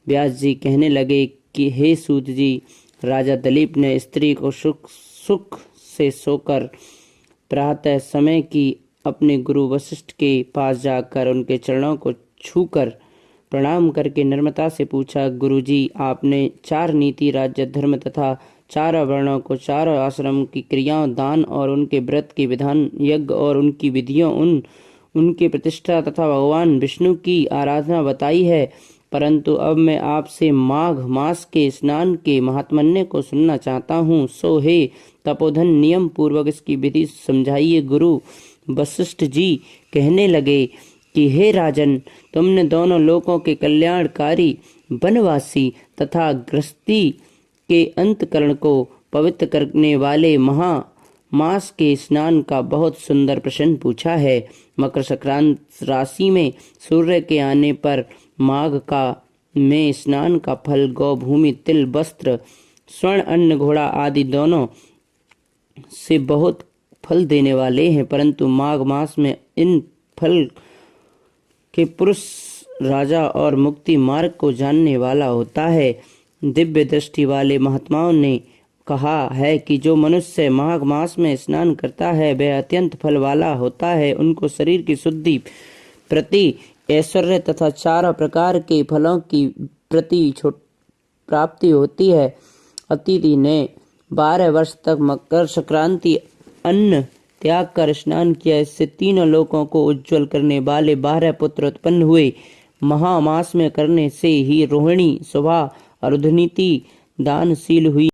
व्यास जी कहने लगे कि हे सूत जी, राजा दिलीप ने स्त्री को सुख से सोकर प्रातः समय की अपने गुरु वशिष्ठ के पास जाकर उनके चरणों को छूकर प्रणाम करके नम्रता से पूछा, गुरुजी, आपने 4 नीति, राज्य, धर्म तथा 4 वर्णों को, 4 आश्रम की क्रियाओं, दान और उनके व्रत के विधान, यज्ञ और उनकी विधियों, उनके प्रतिष्ठा तथा भगवान विष्णु की आराधना बताई है, परंतु अब मैं आपसे माघ मास के स्नान के महात्म्य को सुनना चाहता हूँ। सो हे तपोधन, नियम पूर्वक इसकी विधि समझाइए। गुरु वशिष्ठ जी कहने लगे कि हे राजन, तुमने दोनों लोकों के कल्याणकारी, वनवासी तथा गृहस्थी के अंतकरण को पवित्र करने वाले मास के स्नान का बहुत सुंदर प्रश्न पूछा है। मकर संक्रांति राशि में सूर्य के आने पर माघ का में स्नान का फल गौ भूमि, तिल, वस्त्र, स्वर्ण, अन्न, घोड़ा आदि दोनों से बहुत फल देने वाले हैं, परंतु माघ मास में इन फल के पुरुष राजा और मुक्ति मार्ग को जानने वाला होता है। दिव्य दृष्टि वाले महात्माओं ने कहा है कि जो मनुष्य माघ मास में स्नान करता है वह अत्यंत फल वाला होता है। उनको शरीर की शुद्धि, प्रति ऐश्वर्य तथा 4 प्रकार के फलों की प्रति प्राप्ति होती है। अतिथि ने 12 वर्ष तक मकर संक्रांति अन्न त्याग कर स्नान किया, इससे 3 लोकों को उज्जवल करने वाले 12 पुत्र उत्पन्न हुए। महामास में करने से ही रोहिणी, शुभा, अर्धनीति दानशील हुई।